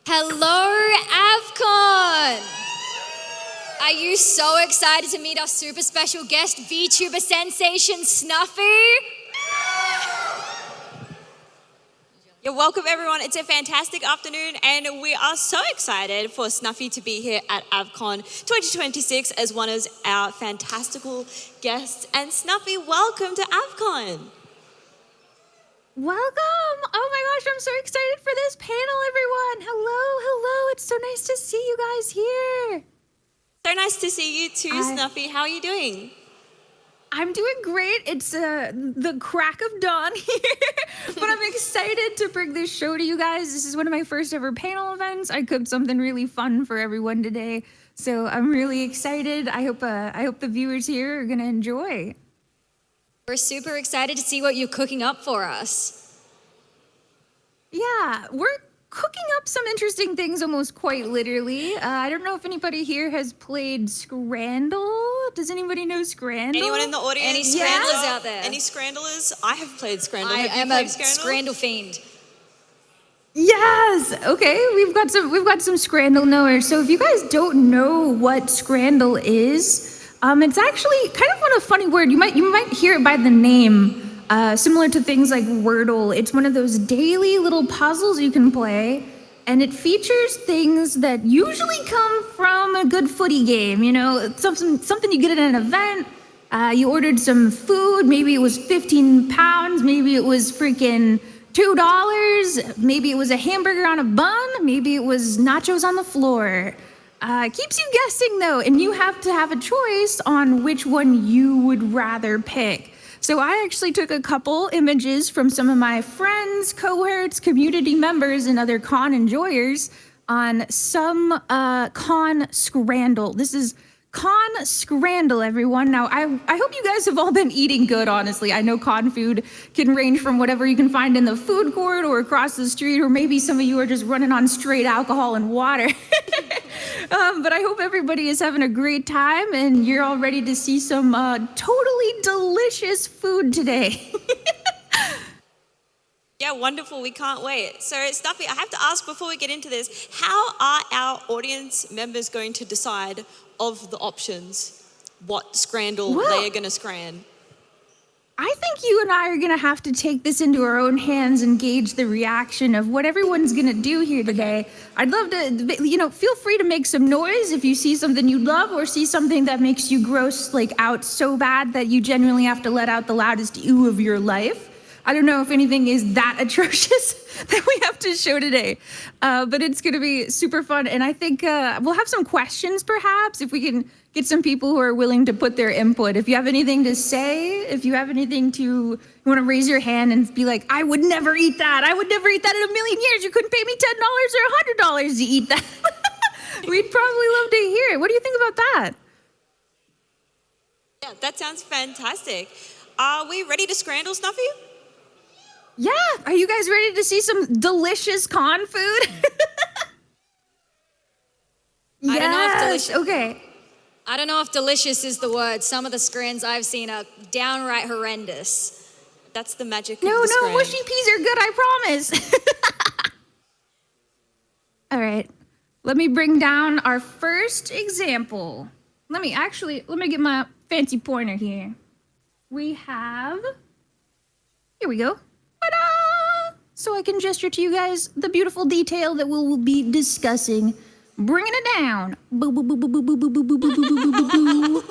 Hello, AVCon! Are you so excited to meet our super special guest, VTuber sensation Snuffy? You're welcome, everyone. It's a fantastic afternoon, and we are so excited for Snuffy to be here at AVCon 2026 as one of our fantastical guests. And Snuffy, welcome to AVCon. Welcome! Oh my gosh, I'm so excited for this panel, everyone. Hello. It's so nice to see you guys here. So nice to see you too, Snuffy. How are you doing? I'm doing great. It's the crack of dawn here, but I'm excited to bring this show to you guys. This is one of my first ever panel events. I cooked something really fun for everyone today, so I'm really excited. I hope the viewers here are gonna enjoy. We're super excited to see what you're cooking up for us. Yeah, we're cooking up some interesting things almost quite literally. I don't know if anybody here has played Scrandle. Does anybody know Scrandle? Anyone in the audience? Any Scrandlers out there? Any Scrandlers? I have played Scrandle. I am a Scrandle fiend. Yes. Okay, we've got some Scrandle knowers. So if you guys don't know what Scrandle is, it's actually kind of a funny word. You might hear it by the name. Similar to things like Wordle. It's one of those daily little puzzles you can play, and it features things that usually come from a good footy game. You know, something you get at an event. You ordered some food, maybe it was 15 pounds, maybe it was freaking $2, maybe it was a hamburger on a bun, maybe it was nachos on the floor. Keeps you guessing though, and you have to have a choice on which one you would rather pick. So I actually took a couple images from some of my friends, cohorts, community members, and other con enjoyers on some con Scrandle. This is con Scrandle, everyone. Now, I hope you guys have all been eating good, honestly. I know con food can range from whatever you can find in the food court or across the street, or maybe some of you are just running on straight alcohol and water. But I hope everybody is having a great time and you're all ready to see some totally delicious food today. Yeah, wonderful. We can't wait. So, Snuffy, I have to ask before we get into this, how are our audience members going to decide of the options what Scrandle they are going to scran? I think you and I are going to have to take this into our own hands and gauge the reaction of what everyone's going to do here today. I'd love to, feel free to make some noise if you see something you love or see something that makes you gross out so bad that you genuinely have to let out the loudest ew of your life. I don't know if anything is that atrocious that we have to show today, but it's going to be super fun. And I think we'll have some questions, perhaps, if we can get some people who are willing to put their input. If you have anything to say, if you have anything you want to raise your hand and be like, I would never eat that. I would never eat that in a million years. You couldn't pay me $10 or $100 to eat that. We'd probably love to hear it. What do you think about that? Yeah, that sounds fantastic. Are we ready to Scrandle, Snuffy? Yeah, are you guys ready to see some delicious con food? I don't know if delicious. Okay. I don't know if delicious is the word. Some of the scrans I've seen are downright horrendous. That's the magic of the No, mushy peas are good, I promise. All right, let me bring down our first example. Let me get my fancy pointer here. Here we go. Ta-da! So I can gesture to you guys the beautiful detail that we'll be discussing. Bringing it down. Boo, boo, boo, boo, boo, boo, boo, boo, boo, boo, boo, boo, boo.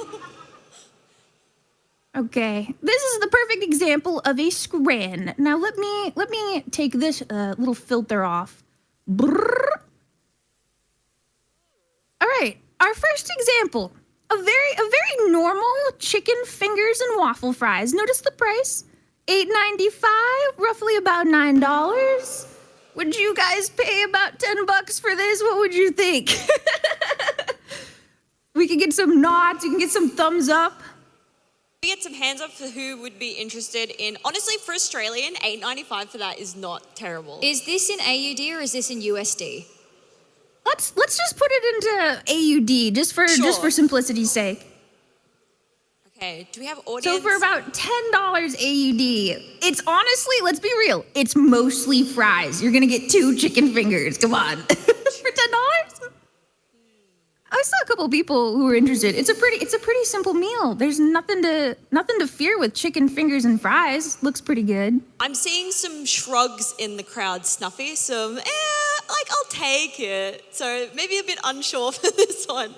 Okay, this is the perfect example of a scran. Now let me take this little filter off. Brrr. All right, our first example. A very normal chicken fingers and waffle fries. Notice the price. $8.95, roughly about $9. Would you guys pay about $10 for this? What would you think? We can get some nods, we can get some thumbs up. We get some hands up for who would be interested in, honestly, for Australian, $8.95 for that is not terrible. Is this in AUD or is this in USD? Let's just put it into AUD, just for simplicity's sake. Okay, do we have audience? So for about $10 AUD, it's honestly, let's be real, it's mostly fries. You're gonna get 2 chicken fingers, come on. for $10? I saw a couple people who were interested. It's a pretty simple meal. There's nothing to fear with chicken fingers and fries. Looks pretty good. I'm seeing some shrugs in the crowd, Snuffy. Some, I'll take it. So maybe a bit unsure for this one.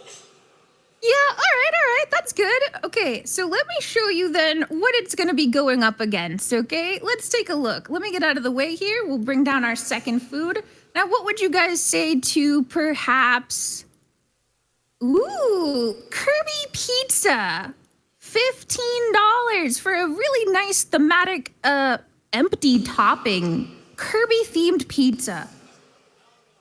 Yeah, all right, that's good. Okay, so let me show you then what it's gonna be going up against, okay? Let's take a look. Let me get out of the way here. We'll bring down our second food. Now, what would you guys say to perhaps, Kirby Pizza? $15 for a really nice thematic, empty topping, Kirby-themed pizza.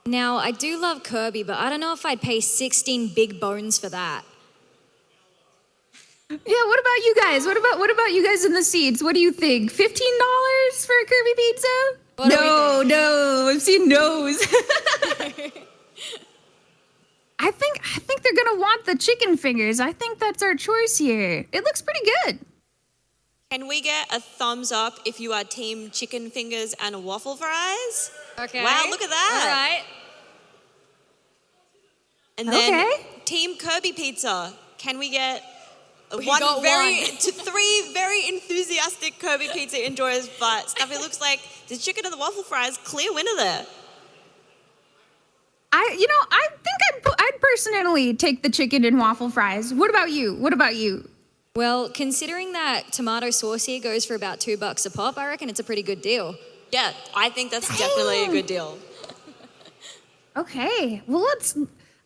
Now, I do love Kirby, but I don't know if I'd pay 16 big bones for that. Yeah, what about you guys? What about you guys in the seats? What do you think? $15 for a Kirby pizza? No, I've seen no's. I think they're gonna want the chicken fingers. I think that's our choice here. It looks pretty good. Can we get a thumbs up if you are team chicken fingers and waffle fries? Okay. Wow, look at that. All right. And then team Kirby pizza. Can we get three very enthusiastic Kirby pizza enjoyers, but Snuffy looks like the chicken and the waffle fries, clear winner there. I think I'd personally take the chicken and waffle fries. What about you? Well, considering that tomato sauce here goes for about $2 a pop, I reckon it's a pretty good deal. Yeah, I think that's definitely a good deal. Okay, well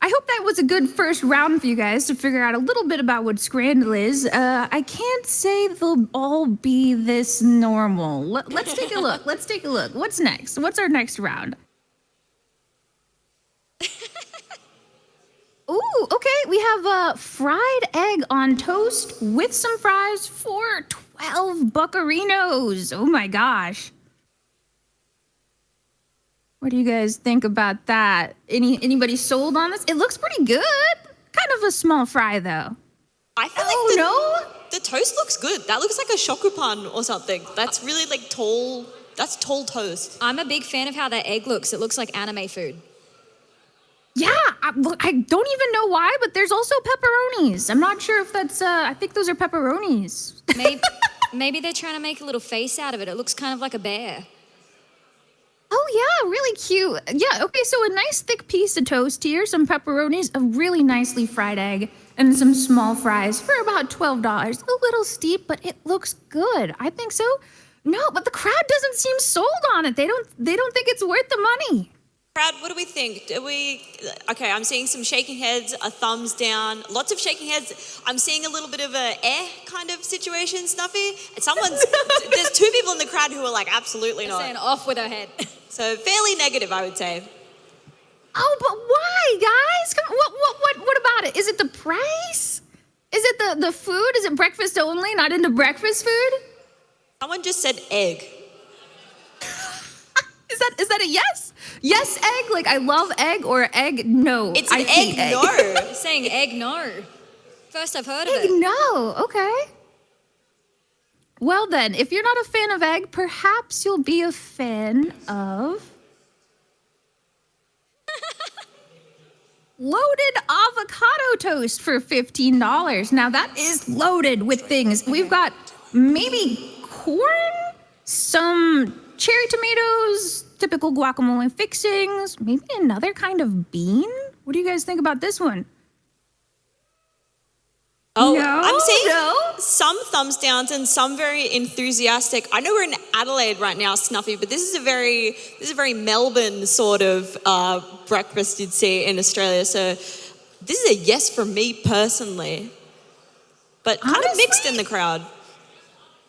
I hope that was a good first round for you guys to figure out a little bit about what Scrandle is. I can't say they'll all be this normal. Let's take a look. What's next? What's our next round? Ooh, okay, we have a fried egg on toast with some fries for 12 buccarinos. Oh my gosh. What do you guys think about that? Anybody sold on this? It looks pretty good. Kind of a small fry though. I feel the toast looks good. That looks like a shokupan or something. That's really like tall. That's tall toast. I'm a big fan of how that egg looks. It looks like anime food. Yeah, I don't even know why, but there's also pepperonis. I'm not sure if that's, I think those are pepperonis. Maybe they're trying to make a little face out of it. It looks kind of like a bear. Oh yeah, really cute. Yeah, okay, so a nice thick piece of toast here, some pepperonis, a really nicely fried egg, and some small fries for about $12. A little steep, but it looks good. I think so. No, but the crowd doesn't seem sold on it. They don't think it's worth the money. Crowd, what do we think? Okay, I'm seeing some shaking heads, a thumbs down, lots of shaking heads. I'm seeing a little bit of a kind of situation, Snuffy. There's two people in the crowd who are like, absolutely not. Saying off with her head. So fairly negative, I would say. Oh, but why, guys? Come on, what about it? Is it the price? Is it the food? Is it breakfast only? Not into breakfast food? Someone just said egg. Is that a yes? Yes, egg? Like I love egg, or egg no? It's an egg no. Saying egg no. First I've heard of Egg it. no, okay. Well then, if you're not a fan of egg, perhaps you'll be a fan of loaded avocado toast for $15. Now that is loaded with things. We've got maybe corn, some cherry tomatoes, typical guacamole fixings, maybe another kind of bean. What do you guys think about this one? Oh, no, I'm seeing some thumbs downs and some very enthusiastic. I know we're in Adelaide right now, Snuffy, but this is a very Melbourne sort of breakfast you'd see in Australia. So this is a yes from me personally, but kind of mixed in the crowd.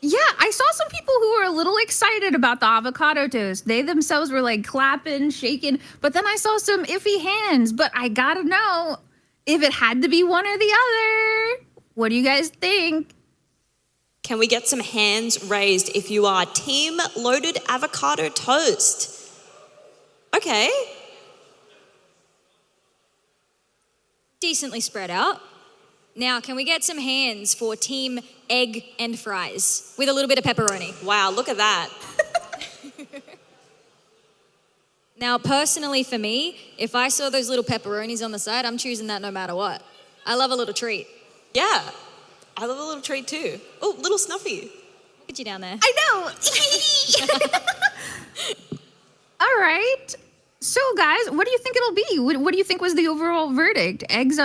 Yeah, I saw some people who were a little excited about the avocado toast. They themselves were like clapping, shaking, but then I saw some iffy hands. But I gotta know if it had to be one or the other. What do you guys think? Can we get some hands raised if you are team loaded avocado toast? Okay. Decently spread out. Now, can we get some hands for team egg and fries with a little bit of pepperoni? Wow, look at that. Now, personally for me, if I saw those little pepperonis on the side, I'm choosing that no matter what. I love a little treat. Yeah, I love a little treat too. Oh, little Snuffy. Look at you down there. I know. All right. So, guys, what do you think it'll be? What do you think was the overall verdict? Eggs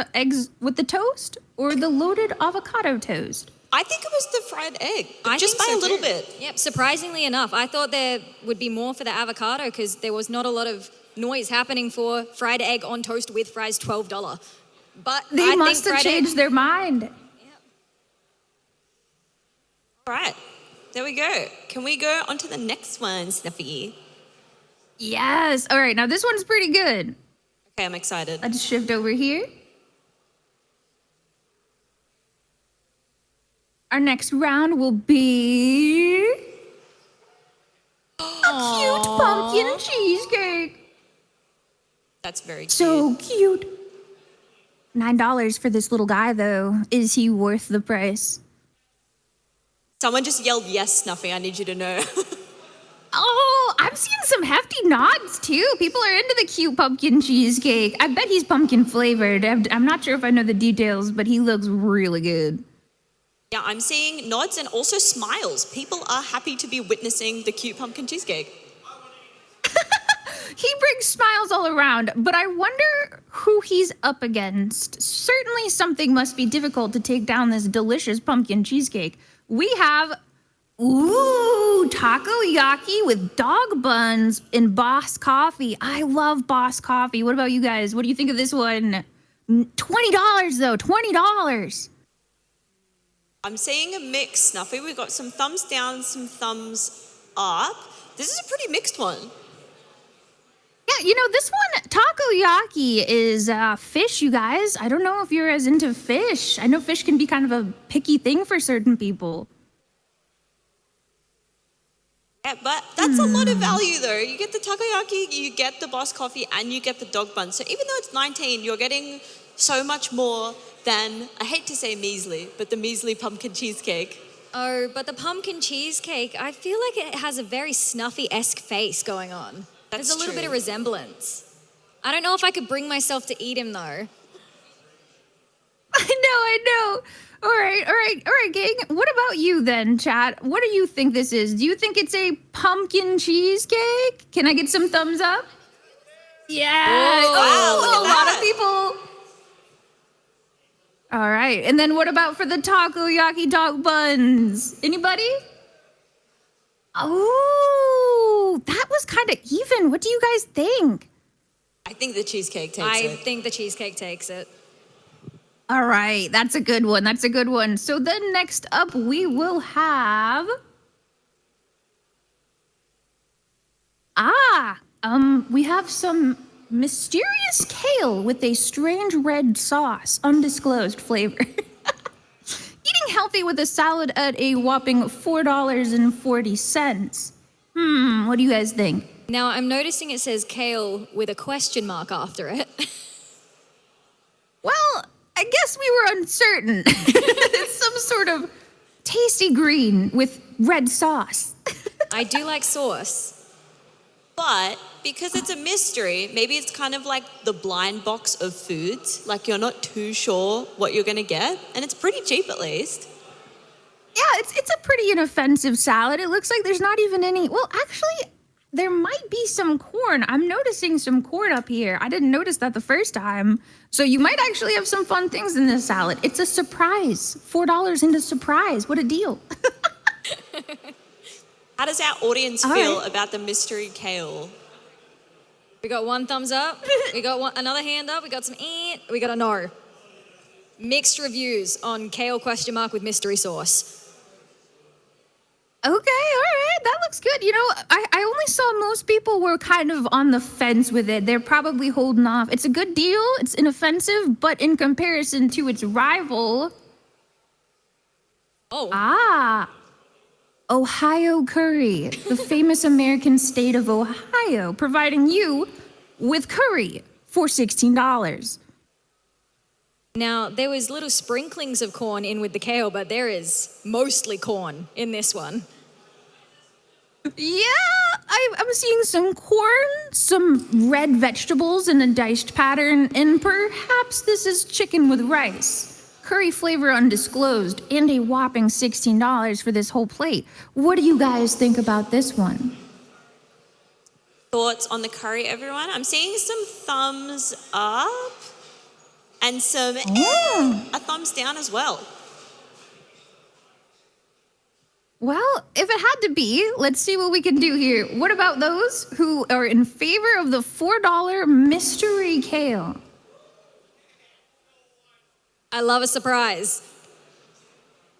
with the toast or the loaded avocado toast? I think it was the fried egg, I just think by so a little too. bit. Yep, surprisingly enough. I thought there would be more for the avocado because there was not a lot of noise happening for fried egg on toast with fries $12. But They I must think have fried egg- changed their mind. All right, there we go. Can we go on to the next one, Snuffy? Yes. All right. Now, this one's pretty good. Okay, I'm excited. Let's shift over here. Our next round will be a cute pumpkin cheesecake. That's very cute. So cute. $9 for this little guy, though. Is he worth the price? Someone just yelled, yes, Snuffy, I need you to know. Oh, I'm seeing some hefty nods, too. People are into the cute pumpkin cheesecake. I bet he's pumpkin flavored. I'm not sure if I know the details, but he looks really good. Yeah, I'm seeing nods and also smiles. People are happy to be witnessing the cute pumpkin cheesecake. He brings smiles all around, but I wonder who he's up against. Certainly something must be difficult to take down this delicious pumpkin cheesecake. We have, takoyaki with dog buns and Boss Coffee. I love Boss Coffee. What about you guys? What do you think of this one? $20 though, $20. I'm seeing a mix, Snuffy. We've got some thumbs down, some thumbs up. This is a pretty mixed one. Yeah, you know, this one, takoyaki is fish, you guys. I don't know if you're as into fish. I know fish can be kind of a picky thing for certain people. Yeah, but that's a lot of value though. You get the takoyaki, you get the Boss Coffee, and you get the dog bun. So even though it's 19, you're getting so much more than, I hate to say measly, but the measly pumpkin cheesecake. Oh, but the pumpkin cheesecake, I feel like it has a very Snuffy-esque face going on. That's There's a little true. bit of resemblance. I don't know if I could bring myself to eat him though. I know. All right, gang. What about you then, chat? What do you think this is? Do you think it's a pumpkin cheesecake? Can I get some thumbs up? Yeah. Wow, look at a lot that. of people. All right. And then what about for the takoyaki dog buns? Anybody? Oh, that was kind of even. What do you guys think? I think the cheesecake takes I it. think the cheesecake takes it. All right, that's a good one. That's a good one. So then next up we will have we have some mysterious kale with a strange red sauce, undisclosed flavor. Eating healthy with a salad at a whopping $4.40. What do you guys think? Now I'm noticing it says kale with a question mark after it. Well, I guess we were uncertain. It's some sort of tasty green with red sauce. I do like sauce. But because it's a mystery, maybe it's kind of like the blind box of foods. Like you're not too sure what you're going to get. And it's pretty cheap at least. Yeah, it's a pretty inoffensive salad. It looks like there's not even any. Well, actually, there might be some corn. I'm noticing some corn up here. I didn't notice that the first time. So you might actually have some fun things in this salad. It's a surprise. $4 into surprise. What a deal. How does our audience All feel right. about the mystery kale? We got one thumbs up. We got another hand up. We got some we got a no. Mixed reviews on kale question mark with mystery sauce. Okay, all right. That looks good. You know, I only saw most people were kind of on the fence with it. They're probably holding off. It's a good deal. It's inoffensive, but in comparison to its rival, Ohio curry, the famous American state of Ohio, providing you with curry for $16. Now, there was little sprinklings of corn in with the kale, but there is mostly corn in this one. Yeah, I'm seeing some corn, some red vegetables in a diced pattern, and perhaps this is chicken with rice. Curry flavor undisclosed, and a whopping $16 for this whole plate. What do you guys think about this one? Thoughts on the curry, everyone? I'm seeing some thumbs up and some a thumbs down as well. Well, if it had to be, let's see what we can do here. What about those who are in favor of the $4 mystery kale? I love a surprise.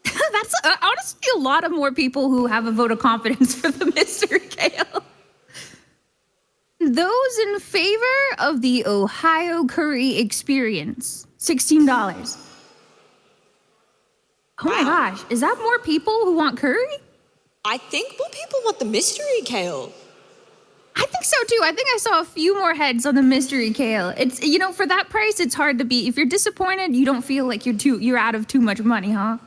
That's honestly a lot of more people who have a vote of confidence for the mystery kale. Those in favor of the Ohio curry experience, $16. Oh my gosh, is that more people who want curry? I think more people want the mystery kale. I think so too. I think I saw a few more heads on the mystery kale. It's, you know, for that price, it's hard to beat. If you're disappointed, you don't feel like you're out of too much money, huh?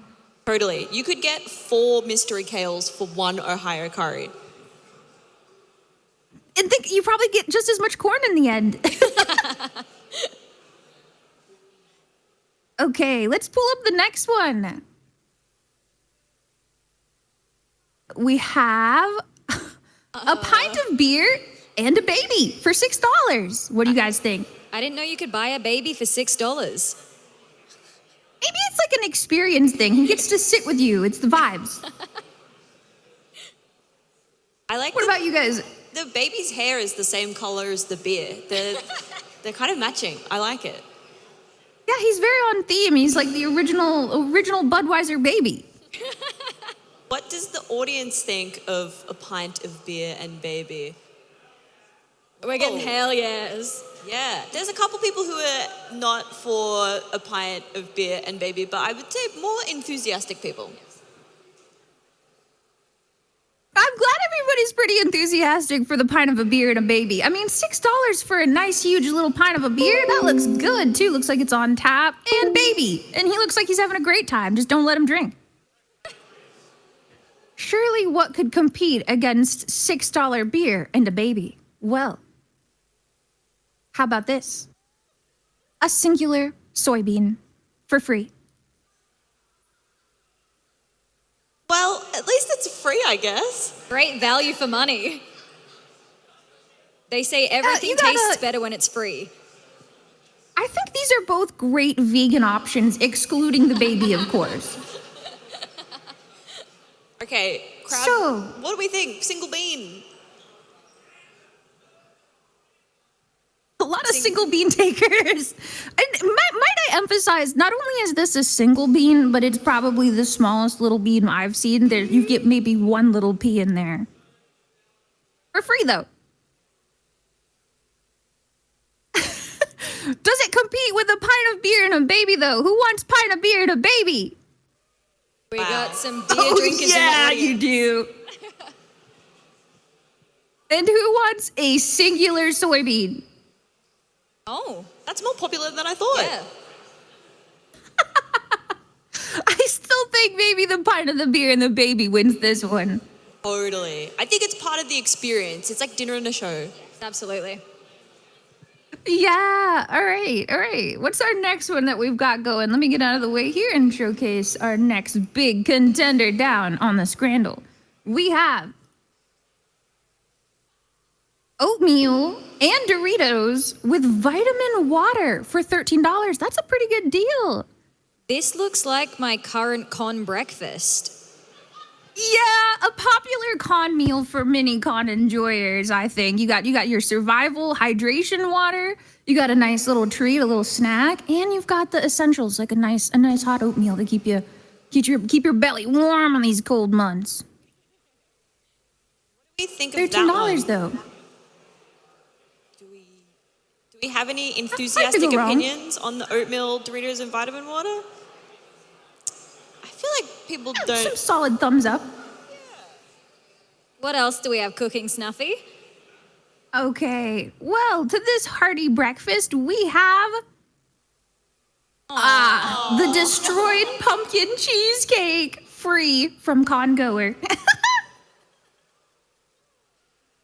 Totally. You could get 4 mystery kales for 1 Ohio curry. And think you probably get just as much corn in the end. Okay, let's pull up the next one. We have a pint of beer and a baby for $6. What do you guys think? I didn't know you could buy a baby for $6. Maybe it's like an experience thing. He gets to sit with you. It's the vibes. I like. What about you guys? The baby's hair is the same color as the beer. They're kind of matching. I like it. Yeah, he's very on theme. He's like the original Budweiser baby. What does the audience think of a pint of beer and baby? We're getting hell yes. Yeah, there's a couple people who are not for a pint of beer and baby, but I would say more enthusiastic people. I'm glad everybody's pretty enthusiastic for the pint of a beer and a baby. I mean, $6 for a nice, huge little pint of a beer, that looks good, too. Looks like it's on tap. And baby. And he looks like he's having a great time. Just don't let him drink. Surely what could compete against $6 beer and a baby? Well, how about this? A singular soybean for free. Well, at least it's free, I guess. Great value for money. They say everything tastes better when it's free. I think these are both great vegan options, excluding the baby, of course. Okay, crowd, So- what do we think? Single bean. A lot of single bean takers. And might I emphasize, not only is this a single bean, but it's probably the smallest little bean I've seen. There, you get maybe one little pea in there. For free, though. Does it compete with a pint of beer and a baby, though? Who wants pint of beer and a baby? We got some beer drinkers in the audience. You do. And who wants a singular soybean? Oh, That's more popular than I thought. yeah. I still think maybe the pint of the beer and the baby wins this one. Totally. I think it's part of the experience. It's like dinner and a show. Absolutely. Yeah, all right. What's our next one that we've got going? Let me get out of the way here and showcase our next big contender down on the Scrandle. We have oatmeal and Doritos with vitamin water for $13. That's a pretty good deal. This looks like my current con breakfast. Yeah, a popular con meal for mini con enjoyers, I think. You got your survival hydration water, you got a nice little treat, a little snack, and you've got the essentials like a nice hot oatmeal to keep your belly warm on these cold months. What do we think of that one? $13 though. Do we have any enthusiastic go wrong. opinions on the oatmeal, Doritos, and vitamin water? I feel like people Some don't. solid thumbs up. What else do we have cooking, Snuffy? Okay, well, to this hearty breakfast, we have the destroyed pumpkin cheesecake, free from Congoer.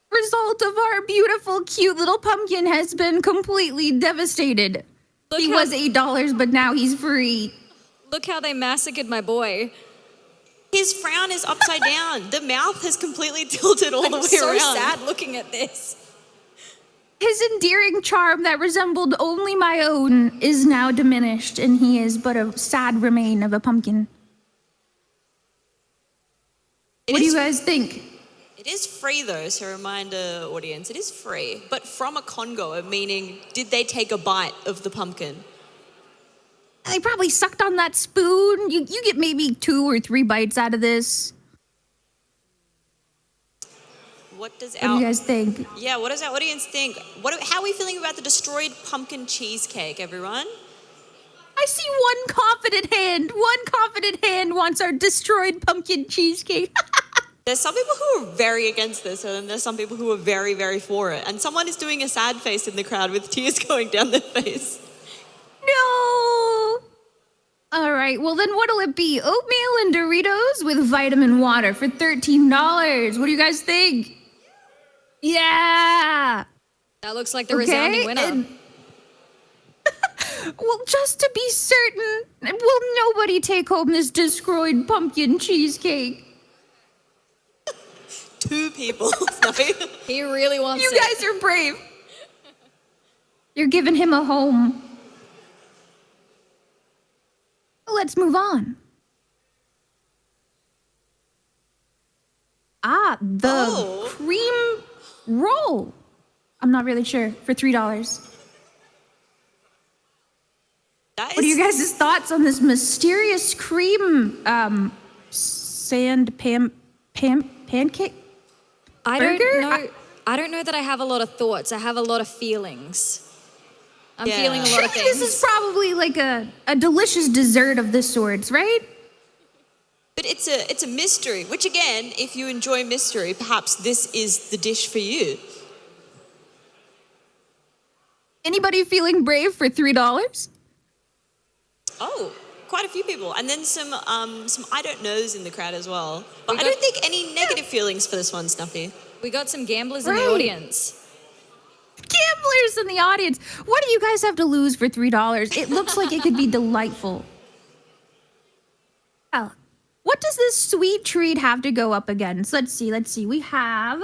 For result of our beautiful, cute little pumpkin has been completely devastated. He was $8, but now he's free. Look how they massacred my boy. His frown is upside down. The mouth has completely tilted all the way so around. sad looking at this. His endearing charm that resembled only my own is now diminished, and he is but a sad remain of a pumpkin. What do you guys think? It is free though, so remind the audience, it is free. But from a congoer, meaning did they take a bite of the pumpkin? They probably sucked on that spoon. You get maybe 2 or 3 bites out of this. What do you guys think? Yeah, what does our audience think? How are we feeling about the destroyed pumpkin cheesecake, everyone? I see one confident hand. One confident hand wants our destroyed pumpkin cheesecake. There's some people who are very against this, and then there's some people who are very, very for it. And someone is doing a sad face in the crowd with tears going down their face. No. All right, well then what'll it be? Oatmeal and Doritos with vitamin water for $13. What do you guys think? Yeah. That looks like the resounding winner. Well, just to be certain, will nobody take home this destroyed pumpkin cheesecake? 2 people, Snuffy. He really wants You it. guys are brave. You're giving him a home. Let's move on. The cream roll. I'm not really sure. For $3. What are you guys' thoughts on this mysterious cream pancake? I burger? don't know. I don't know that I have a lot of thoughts. I have a lot of feelings. I'm feeling a lot of things. This is probably like a delicious dessert of this sort, right? But it's a mystery, which again, if you enjoy mystery, perhaps this is the dish for you. Anybody feeling brave for $3? Oh, quite a few people. And then some I don't knows in the crowd as well. But I don't think any negative feelings for this one, Snuffy. We got some gamblers in the audience. Gamblers in the audience. What do you guys have to lose for $3? It looks like it could be delightful. Oh, what does this sweet treat have to go up against? Let's see. We have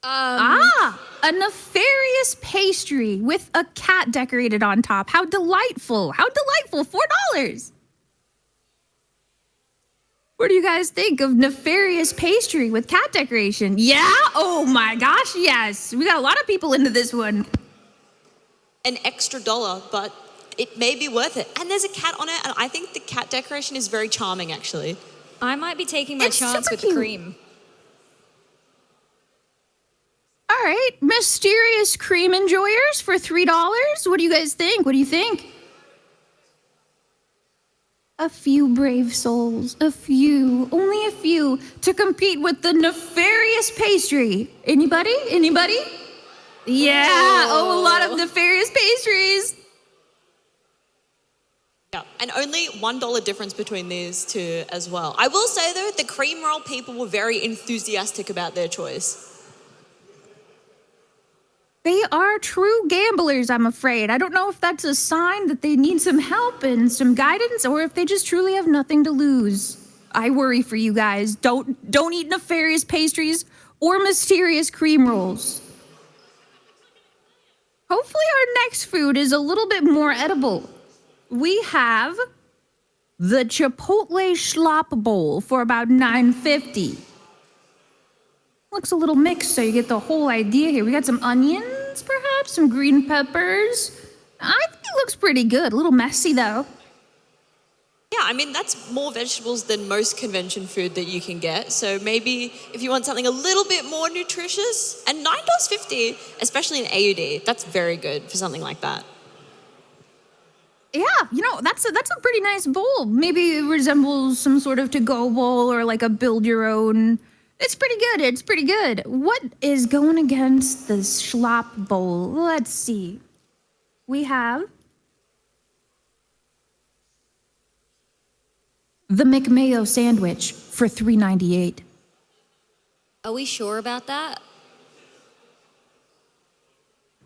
a nefarious pastry with a cat decorated on top. How delightful. How delightful. $4. What do you guys think of nefarious pastry with cat decoration? Yeah? Oh my gosh, yes. We got a lot of people into this one. An extra $1, but it may be worth it. And there's a cat on it, and I think the cat decoration is very charming, actually. I might be taking my chance with the cream. All right, mysterious cream enjoyers for $3. What do you guys think? What do you think? A few brave souls, a few, only a few, to compete with the nefarious pastry. Anybody? Anybody? Yeah, a lot of nefarious pastries. Yeah, and only $1 difference between these two as well. I will say though, the cream roll people were very enthusiastic about their choice. They are true gamblers, I'm afraid. I don't know if that's a sign that they need some help and some guidance, or if they just truly have nothing to lose. I worry for you guys. Don't eat nefarious pastries or mysterious cream rolls. Hopefully our next food is a little bit more edible. We have the Chipotle Schlop Bowl for about $9.50. Looks a little mixed, so you get the whole idea here. We got some onions, perhaps, some green peppers. I think it looks pretty good. A little messy, though. Yeah, I mean, that's more vegetables than most convention food that you can get. So maybe if you want something a little bit more nutritious, and $9.50, especially in AUD, that's very good for something like that. Yeah, that's a pretty nice bowl. Maybe it resembles some sort of to-go bowl or like a build-your-own. It's pretty good. It's pretty good. What is going against the Schlop Bowl? Let's see. We have the McMayo sandwich for $3.98. Are we sure about that?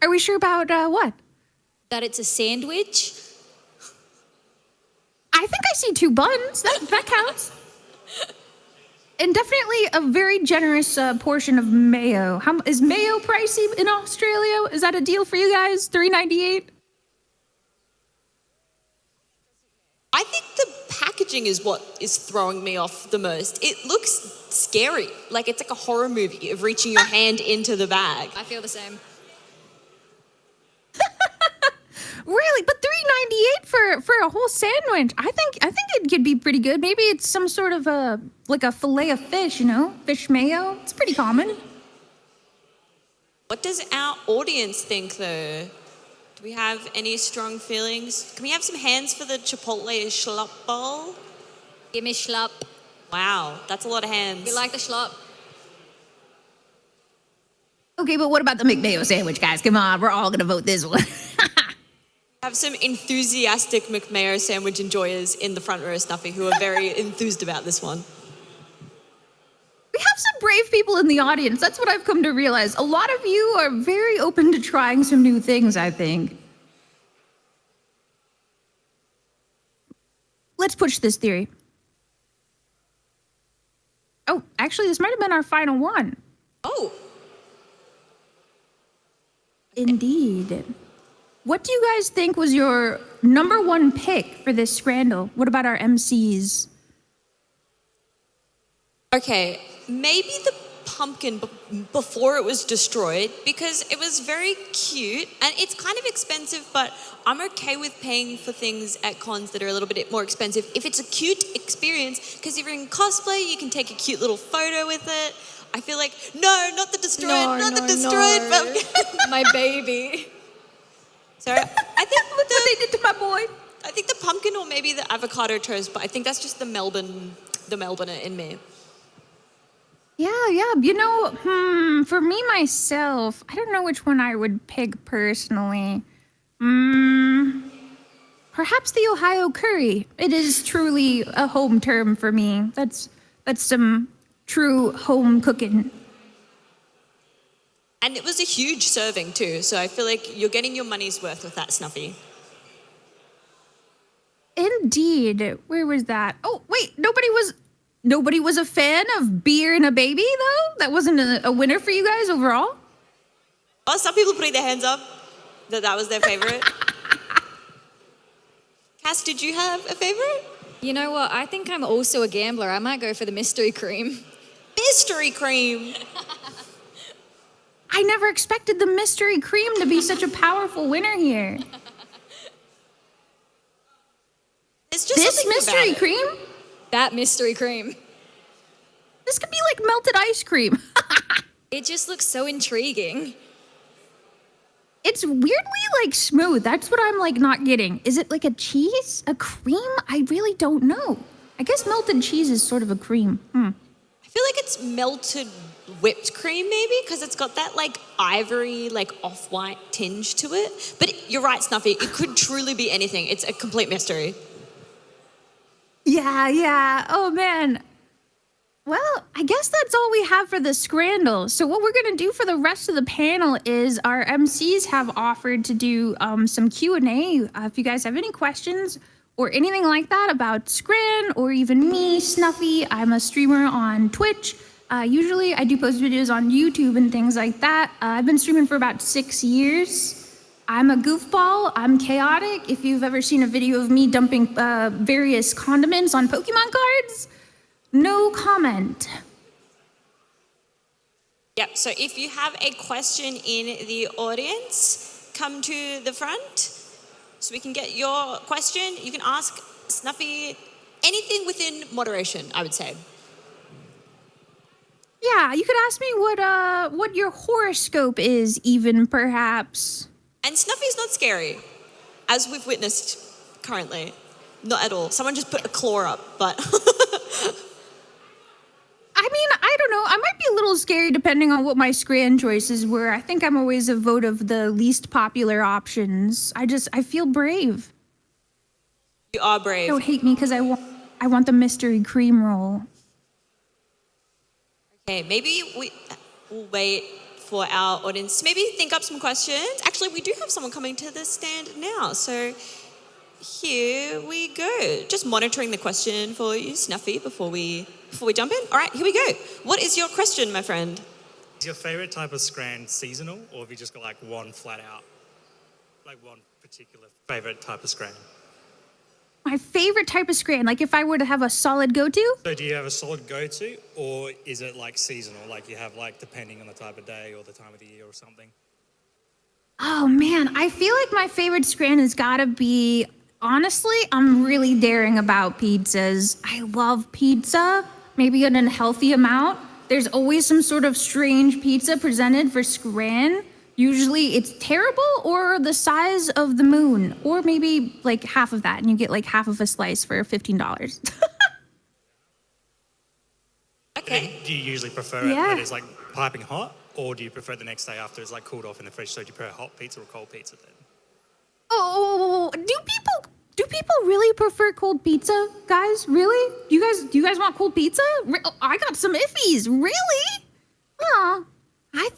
Are we sure about what? That it's a sandwich? I think I see 2 buns. That counts. And definitely a very generous portion of mayo. Is mayo pricey in Australia? Is that a deal for you guys? $3.98? I think the packaging is what is throwing me off the most. It looks scary, like it's like a horror movie of reaching your hand into the bag. I feel the same. Really? But $3.98 for a whole sandwich? I think it could be pretty good. Maybe it's some sort of a fillet of fish, fish mayo. It's pretty common. What does our audience think, though? Do we have any strong feelings? Can we have some hands for the Chipotle schlop bowl? Give me schlop. Wow, that's a lot of hands. You like the schlop? Okay, but what about the McMayo sandwich, guys? Come on, we're all gonna vote this one. Have some enthusiastic McMayo sandwich enjoyers in the front row, Snuffy, who are very enthused about this one. We have some brave people in the audience. That's what I've come to realize. A lot of you are very open to trying some new things, I think. Let's push this theory. Oh, actually, this might have been our final one. Oh. Indeed. What do you guys think was your number 1 pick for this scrandal? What about our MCs? Okay, maybe the pumpkin before it was destroyed, because it was very cute and it's kind of expensive, but I'm okay with paying for things at cons that are a little bit more expensive if it's a cute experience, because if you're in cosplay, you can take a cute little photo with it. I feel like, no, not the destroyed, pumpkin. My baby. So I think Look what they did to my boy. I think the pumpkin or maybe the avocado toast, but I think that's just the Melbourner in me. Yeah. For me, myself, I don't know which one I would pick personally. Perhaps the Ohio curry. It is truly a home term for me. That's some true home cooking. And it was a huge serving too, so I feel like you're getting your money's worth with that, Snuffy. Indeed. Where was that? Oh, wait, nobody was a fan of beer and a baby, though? That wasn't a winner for you guys overall? Oh, some people putting their hands up that was their favorite. Cass, did you have a favorite? You know what? I think I'm also a gambler. I might go for the mystery cream. Mystery cream. I never expected the mystery cream to be such a powerful winner here. It's just This something mystery about it. cream? That mystery cream. This could be like melted ice cream. It just looks so intriguing. It's weirdly like smooth. That's what I'm like not getting. Is it like a cheese? A cream? I really don't know. I guess melted cheese is sort of a cream. I feel like it's melted whipped cream maybe, because it's got that like ivory, like off-white tinge to it. But you're right, Snuffy, it could truly be anything. It's a complete mystery. Yeah. Oh man. Well, I guess that's all we have for the scrandal. So what we're gonna do for the rest of the panel is our MCs have offered to do some Q&A. If you guys have any questions or anything like that about Scran or even me, Snuffy, I'm a streamer on Twitch. Usually I do post videos on YouTube and things like that. I've been streaming for about 6 years. I'm a goofball, I'm chaotic. If you've ever seen a video of me dumping various condiments on Pokemon cards, no comment. Yep, so if you have a question in the audience, come to the front so we can get your question. You can ask Snuffy anything within moderation, I would say. Yeah, you could ask me what your horoscope is, even perhaps. And Snuffy's not scary, as we've witnessed currently. Not at all. Someone just put a claw up, but... I mean, I don't know. I might be a little scary depending on what my Scran choices were. I think I'm always a vote of the least popular options. I feel brave. You are brave. Don't hate me because I want the mystery cream roll. Okay, maybe we'll wait for our audience to maybe think up some questions. Actually, we do have someone coming to the stand now. So here we go. Just monitoring the question for you, Snuffy, before we jump in. All right, here we go. What is your question, my friend? Is your favourite type of scran seasonal, or have you just got like one flat out, like one particular favourite type of scran? My favorite type of scran, like if I were to have a solid go-to? So do you have a solid go-to, or is it like seasonal, like you have like depending on the type of day or the time of the year or something? Oh man, I feel like my favorite scran has gotta be, honestly, I'm really daring about pizzas. I love pizza, maybe in a healthy amount. There's always some sort of strange pizza presented for scran. Usually it's terrible or the size of the moon, or maybe like half of that, and you get like half of a slice for $15. Okay. Do you usually prefer it Yeah. when it's like piping hot, or do you prefer it the next day after it's like cooled off in the fridge? So do you prefer hot pizza or cold pizza then? Oh, do people really prefer cold pizza, guys? Really? Do you guys want cold pizza? I got some iffies. Really? Oh, I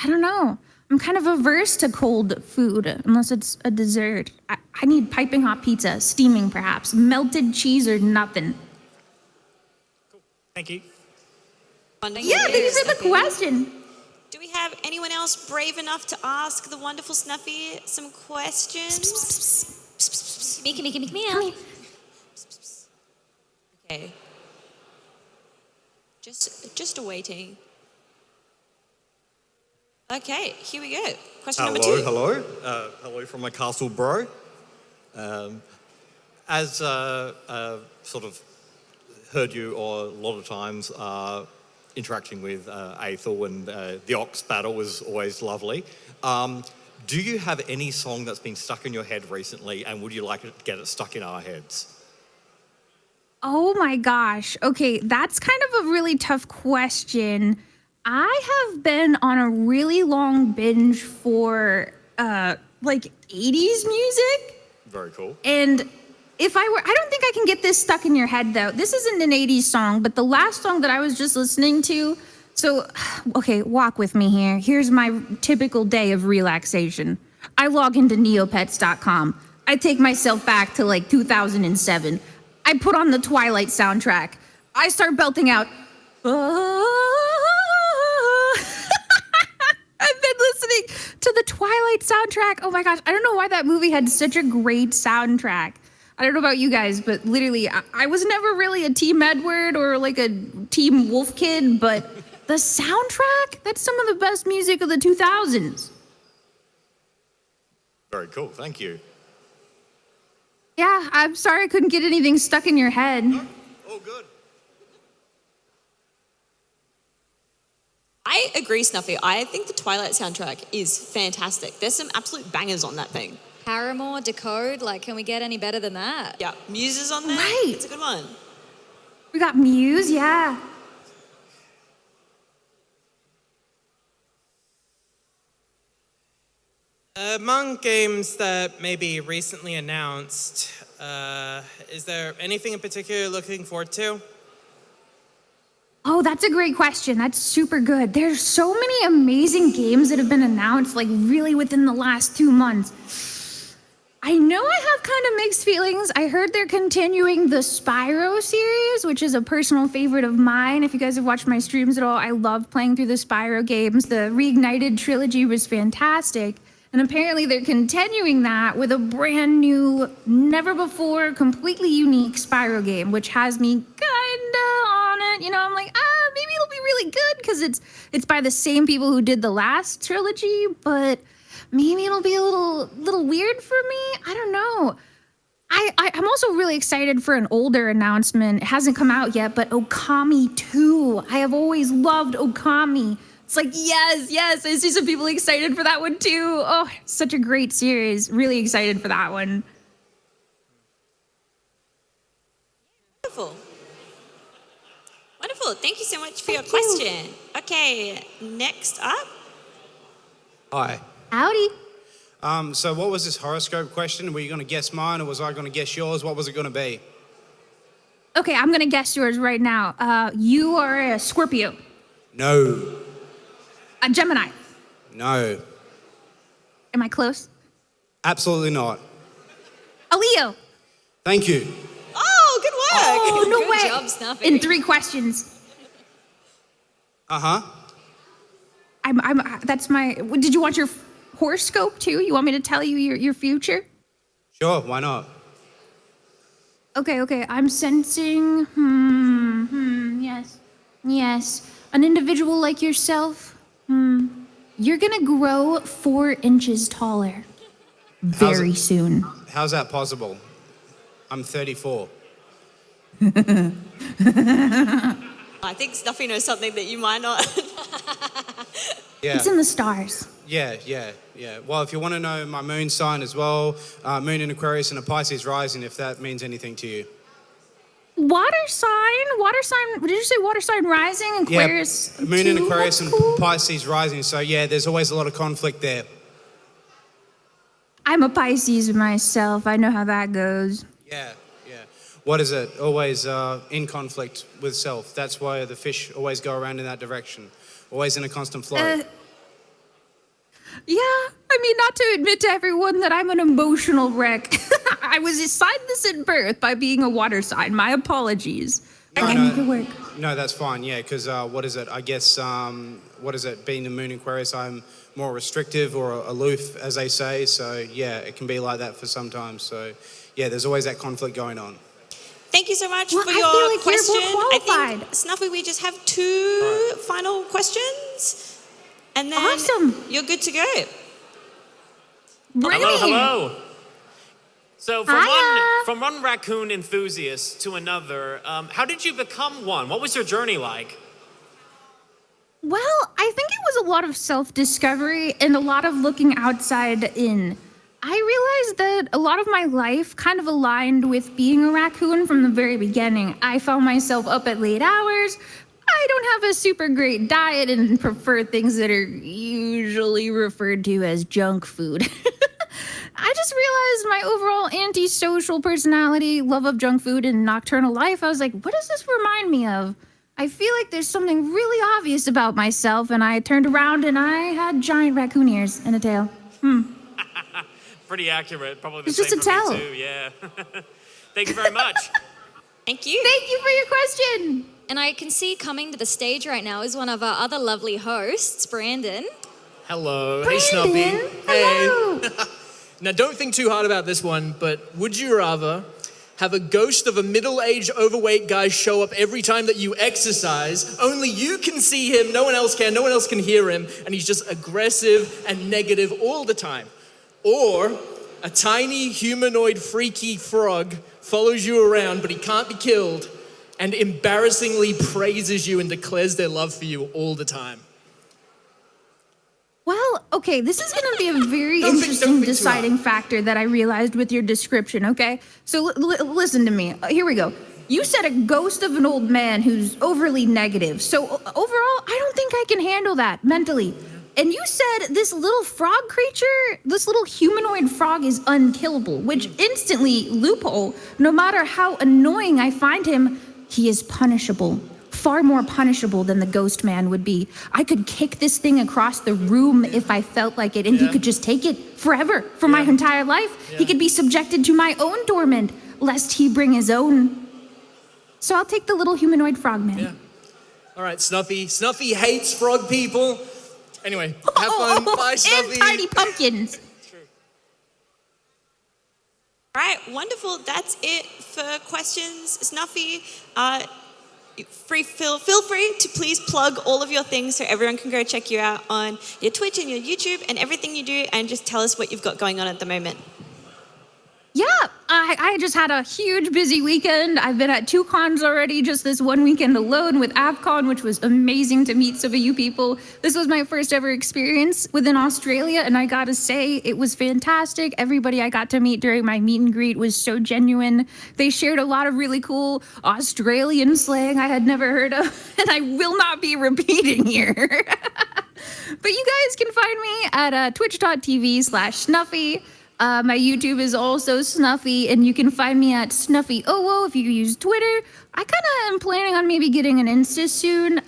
don't know. I'm kind of averse to cold food unless it's a dessert. I need piping hot pizza, steaming perhaps, melted cheese or nothing. Thank you. Yeah, thank you for the question. Do we have anyone else brave enough to ask the wonderful Snuffy some questions? Meow. Okay. Just awaiting. Okay, here we go. Question number 2. Hello. Hello from my castle, bro. As sort of heard you a lot of times interacting with Aethel, and the Ox battle was always lovely. Do you have any song that's been stuck in your head recently, and would you like to get it stuck in our heads? Oh my gosh. Okay, that's kind of a really tough question. I have been on a really long binge for like 80s music. Very cool. And I don't think I can get this stuck in your head though. This isn't an 80s song, but the last song that I was just listening to. So, okay, walk with me here. Here's my typical day of relaxation. I log into neopets.com. I take myself back to like 2007. I put on the Twilight soundtrack. I start belting out. I've been listening to the Twilight soundtrack. Oh my gosh, I don't know why that movie had such a great soundtrack. I don't know about you guys, but literally, I was never really a Team Edward or like a Team Wolf kid, but the soundtrack, that's some of the best music of the 2000s. Very cool. Thank you. Yeah, I'm sorry I couldn't get anything stuck in your head. All good. I agree, Snuffy. I think the Twilight soundtrack is fantastic. There's some absolute bangers on that thing. Paramore, Decode, like, can we get any better than that? Yeah, Muse is on there. Right. It's a good one. We got Muse, yeah. Among games that may be recently announced, is there anything in particular you're looking forward to? Oh, that's a great question. That's super good. There's so many amazing games that have been announced, like really within the last 2 months. I know I have kind of mixed feelings. I heard they're continuing the Spyro series, which is a personal favorite of mine. If you guys have watched my streams at all, I love playing through the Spyro games. The Reignited trilogy was fantastic. And apparently they're continuing that with a brand new, never before, completely unique Spyro game, which has me kinda on it. You know, I'm like, maybe it'll be really good because it's by the same people who did the last trilogy, but maybe it'll be a little weird for me. I don't know. I'm also really excited for an older announcement. It hasn't come out yet, but Okami 2. I have always loved Okami. It's like, yes. I see some people excited for that one too. Oh, such a great series. Really excited for that one. Wonderful. Thank you so much for your question. Okay, next up. Hi. Howdy. So what was this horoscope question? Were you going to guess mine or was I going to guess yours? What was it going to be? Okay, I'm going to guess yours right now. You are a Scorpio. No. A Gemini. No. Am I close? Absolutely not. A Leo. Thank you. Oh, good work. Oh, no Good way. job, Snuffy. In 3 questions. Uh-huh. That's my, did you want your horoscope too? You want me to tell you your future? Sure, why not? Okay, I'm sensing, yes. An individual like yourself, you're gonna grow 4 inches taller very soon. How's that possible? I'm 34. I think Snuffy knows something that you might not. Yeah. It's in the stars. Yeah. Well, if you want to know my moon sign as well, moon in Aquarius and a Pisces rising, if that means anything to you. Water sign, did you say water sign rising? Aquarius? Yeah, moon in too? Aquarius That's and cool. Pisces rising. So yeah, there's always a lot of conflict there. I'm a Pisces myself. I know how that goes. Yeah. What is it? Always in conflict with self. That's why the fish always go around in that direction. Always in a constant flow. Yeah, I mean, not to admit to everyone that I'm an emotional wreck. I was assigned this at birth by being a water sign. My apologies. I can make it work. No, that's fine. Yeah, because what is it? I guess, what is it? Being the moon in Aquarius, I'm more restrictive or aloof, as they say. So yeah, it can be like that for sometimes. So yeah, there's always that conflict going on. Thank you so much Well, for I your feel like question. you're more I qualified. think, Snuffy, we just have 2 final questions. And then Awesome. you're good to go. Bring Hello, me. hello. So Hiya. from one raccoon enthusiast to another, how did you become one? What was your journey like? Well, I think it was a lot of self-discovery and a lot of looking outside in. I realized that a lot of my life kind of aligned with being a raccoon from the very beginning. I found myself up at late hours. I don't have a super great diet and prefer things that are usually referred to as junk food. I just realized my overall antisocial personality, love of junk food, and nocturnal life. I was like, what does this remind me of? I feel like there's something really obvious about myself, and I turned around and I had giant raccoon ears and a tail. Pretty accurate, probably the It's same just a for tell. me too, yeah. Thank you very much. Thank you. Thank you for your question. And I can see coming to the stage right now is one of our other lovely hosts, Brandon. Hello. Brandon, Hey, Snuffy. hello. Hey. Now, don't think too hard about this one, but would you rather have a ghost of a middle-aged, overweight guy show up every time that you exercise? Only you can see him, no one else can, no one else can hear him, and he's just aggressive and negative all the time. Or a tiny, humanoid, freaky frog follows you around, but he can't be killed, and embarrassingly praises you and declares their love for you all the time. Well, okay, this is going to be a very Don't think interesting too deciding hard. factor that I realized with your description, okay? So listen to me. Here we go. You said a ghost of an old man who's overly negative. So overall, I don't think I can handle that mentally. And you said this little frog creature, this little humanoid frog is unkillable, which instantly, loophole, no matter how annoying I find him, he is punishable. Far more punishable than the ghost man would be. I could kick this thing across the room if I felt like it, and he could just take it forever for my entire life. He could be subjected to my own torment, lest he bring his own. So I'll take the little humanoid frog man. Yeah. All right, Snuffy. Snuffy hates frog people. Anyway, have fun. Bye, Snuffy. And tiny pumpkins. All right, wonderful. That's it for questions. Snuffy, feel free to please plug all of your things so everyone can go check you out on your Twitch and your YouTube and everything you do, and just tell us what you've got going on at the moment. Yeah, I just had a huge busy weekend. I've been at 2 cons already just this one weekend alone with AVCon, which was amazing to meet some of you people. This was my first ever experience within Australia, and I gotta say, it was fantastic. Everybody I got to meet during my meet and greet was so genuine. They shared a lot of really cool Australian slang I had never heard of, and I will not be repeating here. But you guys can find me at twitch.tv/Snuffy. My YouTube is also Snuffy, and you can find me at SnuffyOO if you use Twitter. I kind of am planning on maybe getting an Insta soon.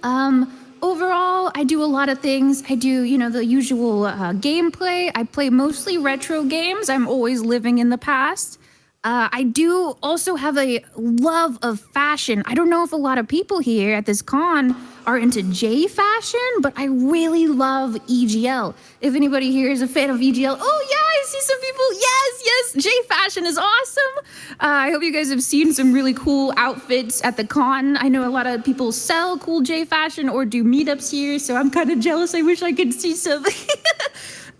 Overall, I do a lot of things. I do, the usual gameplay. I play mostly retro games. I'm always living in the past. I do also have a love of fashion. I don't know if a lot of people here at this con are into J fashion, but I really love EGL. If anybody here is a fan of EGL, oh yeah, I see some people. Yes, J fashion is awesome. I hope you guys have seen some really cool outfits at the con. I know a lot of people sell cool J fashion or do meetups here, so I'm kind of jealous. I wish I could see some.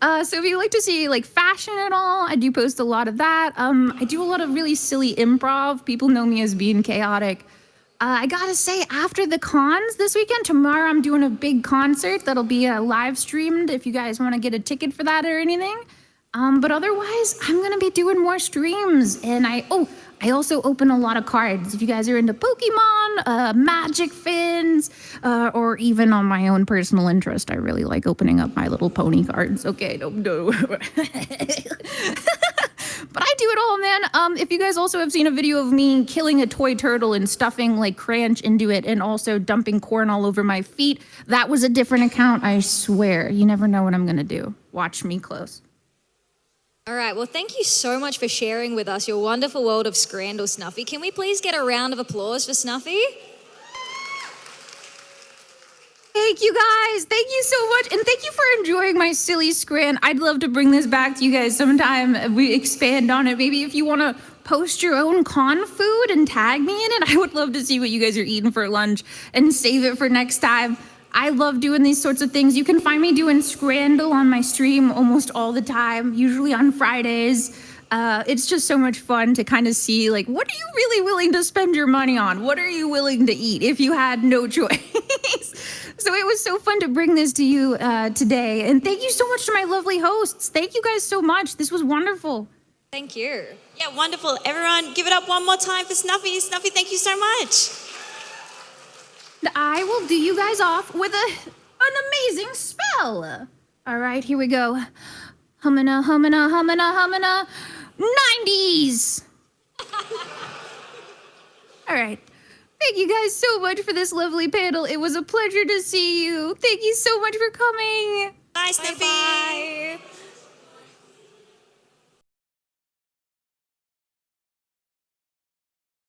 So if you like to see like fashion at all, I do post a lot of that. I do a lot of really silly improv. People know me as being chaotic. I gotta say, after the cons this weekend, tomorrow I'm doing a big concert that'll be live streamed if you guys want to get a ticket for that or anything. But otherwise, I'm gonna be doing more streams. And I also open a lot of cards. If you guys are into Pokémon, Magic fans, or even on my own personal interest, I really like opening up My Little Pony cards. Okay, no. But I do it all, man. If you guys also have seen a video of me killing a toy turtle and stuffing like cranch into it and also dumping corn all over my feet, that was a different account, I swear. You never know what I'm gonna do. Watch me close. All right, well, thank you so much for sharing with us your wonderful world of Scrandle, Snuffy. Can we please get a round of applause for Snuffy? Thank you guys. Thank you so much. And thank you for enjoying my silly scran. I'd love to bring this back to you guys sometime. We expand on it. Maybe if you want to post your own con food and tag me in it, I would love to see what you guys are eating for lunch and save it for next time. I love doing these sorts of things. You can find me doing Scrandle on my stream almost all the time, usually on Fridays. It's just so much fun to kind of see, like, what are you really willing to spend your money on? What are you willing to eat if you had no choice? So it was so fun to bring this to you today. And thank you so much to my lovely hosts. Thank you guys so much. This was wonderful. Thank you. Yeah, wonderful. Everyone, give it up one more time for Snuffy. Snuffy, thank you so much. And I will do you guys off with an amazing spell. All right, here we go. Hummina, hummina, hummina, hummina. 90s. All right. Thank you guys so much for this lovely panel. It was a pleasure to see you. Thank you so much for coming. Bye, Snuffy. Bye-bye.